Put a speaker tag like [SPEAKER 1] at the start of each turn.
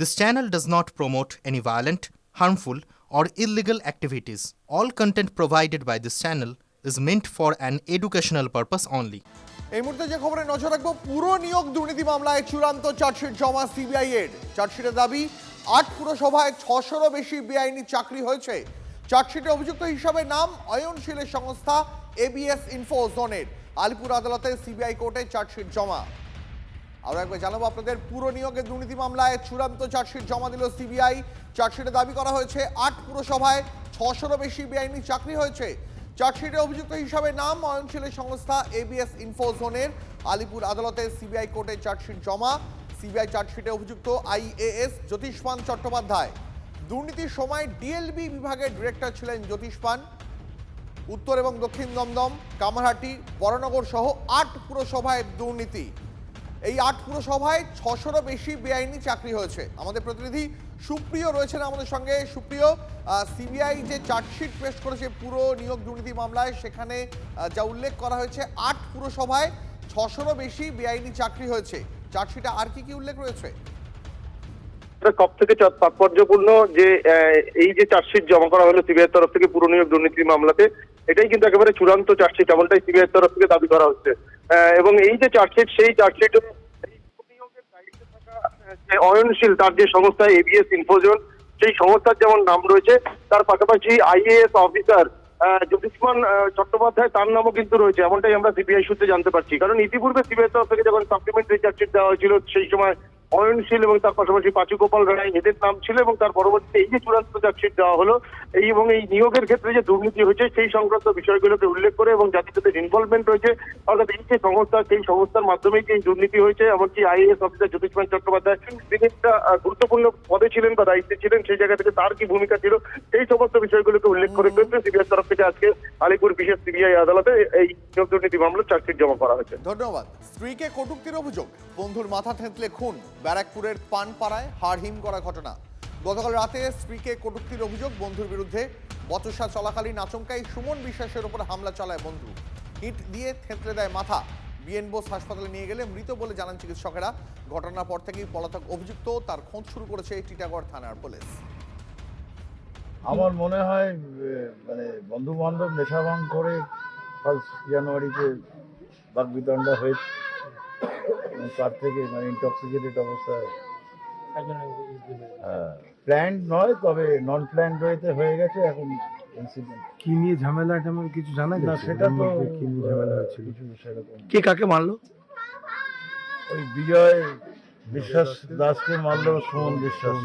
[SPEAKER 1] This channel does not promote any violent, harmful, or illegal activities. All content provided by this channel is meant for an educational purpose only.
[SPEAKER 2] এই মুহূর্তে যে খবরে নজর রাখবো, পুরো নিয়োগ দুর্নীতি মামলায় চূড়ান্ত চার্জশিট জমা সিবিআই এর। চার্জশিটের দাবি ৮ পুরসভায় ৬০০রও বেশি বেআইনি চাকরি হয়েছে। চার্জশিটে অভিযুক্ত হিসাবে নাম অয়নশীলের সংস্থা এবিএস ইনফো জোনের। আলিপুর আদালতে সিবিআই কোর্টে চার্জশিট জমা। আরও একবার জানাবো আপনাদের, পুরো নিয়োগের দুর্নীতি মামলায় চূড়ান্ত চার্জশিট জমা দিল সিবিআই। চার্জশিটে দাবি করা হয়েছে ৮ পুরসভায় ৬০০রও বেশি বেআইনি চাকরি হয়েছে। চার্জশিটে অভিযুক্ত হিসাবে নাম অয়নশীলের সংস্থা এবিএস ইনফো জোনের। আলিপুর আদালতে সিবিআই কোর্টে চার্জশিট জমা। সিবিআই চার্জশিটে অভিযুক্ত আইএএস জ্যোতিষ্মান চট্টোপাধ্যায়। দুর্নীতির সময় ডিএলবি বিভাগের ডিরেক্টর ছিলেন জ্যোতিষ্মান। উত্তর এবং দক্ষিণ দমদম, কামারহাটি, বরানগর সহ ৮ পুরসভায় দুর্নীতি। এই ৮ পুরসভায় ৬০০রও বেশি বেআইনি চাকরি হয়েছে। আমাদের প্রতিনিধি সুপ্রিয় রয়েছেন আমাদের সঙ্গে। সুপ্রিয়, সিবিআই যে চার্জশিট পেশ করেছে পুরো নিয়োগ দুর্নীতি মামলায়, সেখানে যা উল্লেখ করা হয়েছে ৮ পুরসভায় ৬০০রও বেশি বেআইনি চাকরি হয়েছে। চার্জশিটে আর কি কি উল্লেখ রয়েছে?
[SPEAKER 3] সব থেকে তাৎপর্যপূর্ণ যে এই যে চার্জশিট জমা করা হলো সিবিআই তরফ থেকে পুরো নিয়োগ দুর্নীতি মামলাতে, এটাই কিন্তু একেবারে চূড়ান্ত চার্জশিট, এমনটাই সিবিআই তরফ থেকে দাবি করা হচ্ছে। এবং এই যে চার্জশিট, সেই চার্জশিটে নিয়োগের দায়িত্বে থাকা যে অয়নশীল, তার যে সংস্থা এবিএস ইনফোজন, সেই সংস্থার যেমন নাম রয়েছে, তার পাশাপাশি আইএএস অফিসার জ্যোতিষ্মান চট্টোপাধ্যায়, তার নামও কিন্তু রয়েছে, এমনটাই আমরা সিবিআই সূত্রে জানতে পারছি। কারণ ইতিপূর্বে সিবিআই তরফ থেকে যখন সাপ্লিমেন্টারি চার্জশিট দেওয়া হয়েছিল, সেই সময় অয়নশীল এবং তার পাশাপাশি পাচু গোপাল রায় এদের নাম ছিল, এবং তার পরবর্তীতে এই যে চূড়ান্ত চার্জশিট দেওয়া হলো, এবং এই নিয়োগের ক্ষেত্রে যে দুর্নীতি হয়েছে সেই সংক্রান্ত বিষয়গুলোকে উল্লেখ করে এবং যাদের যাদের ইনভলভমেন্ট রয়েছে, অর্থাৎ এই যে সংস্থা, সেই সংস্থার মাধ্যমেই যে দুর্নীতি হয়েছে, এমনকি আইএএস অফিসার জ্যোতিষ্মান চট্টোপাধ্যায় তিনি একটা গুরুত্বপূর্ণ পদে ছিলেন বা দায়িত্বে ছিলেন, সেই জায়গা থেকে তার কি ভূমিকা ছিল, সেই সমস্ত বিষয়গুলোকে উল্লেখ করে সিবিআই তরফ থেকে আজকে আলিপুর বিশেষ সিবিআই আদালতে এই নিয়োগ দুর্নীতি মামলার চার্জশিট জমা করা হয়েছে।
[SPEAKER 2] ধন্যবাদ। স্ত্রীকে কটূক্তির অভিযোগ, বন্ধুর মাথা থেঁতলে খুন। ব্যারাকপুরের পানপাড়ায় হাড়হিম করা ঘটনা। গতকাল রাতে স্ত্রীকে কটূক্তির অভিযোগ বন্ধুর বিরুদ্ধে। বচসা চলাকালীন আচমকাই সুমন বিশ্বাসের উপর হামলা চালায় বন্ধু। ইট দিয়ে থেঁতলে দেয় মাথা। বিএন বোস হাসপাতালে নিয়ে গেলে মৃত বলে জানান চিকিৎসকেরা। ঘটনার পর থেকেই পলাতক অভিযুক্ত, তার খোঁজ শুরু করেছে টিটাগড় থানার পুলিশ।
[SPEAKER 4] আমার মনে হয় মানে বন্ধু বান্ধব নেশা ভাঙ করে 1 জানুয়ারিতে বাকবিতণ্ডা হয়েছে, তার থেকে মানে ইনটক্সিকেটেড অবস্থায়, প্ল্যান্ড নয় তবে নন প্ল্যান্ড ওয়েতে হয়ে গেছে। এখন ইনসিডেন্ট
[SPEAKER 5] কি নিয়ে ঝামেলা তেমন কিছু জানা
[SPEAKER 4] না,
[SPEAKER 5] যাচ্ছে?
[SPEAKER 4] সেটা তো
[SPEAKER 5] কি নিয়ে ঝামেলা হয়েছিল?
[SPEAKER 4] কিছু সেরকম।
[SPEAKER 5] কে কাকে মারলো?
[SPEAKER 4] ওই বিজয় বিশ্বাস দাসকে মারলো সুমন বিশ্বাস।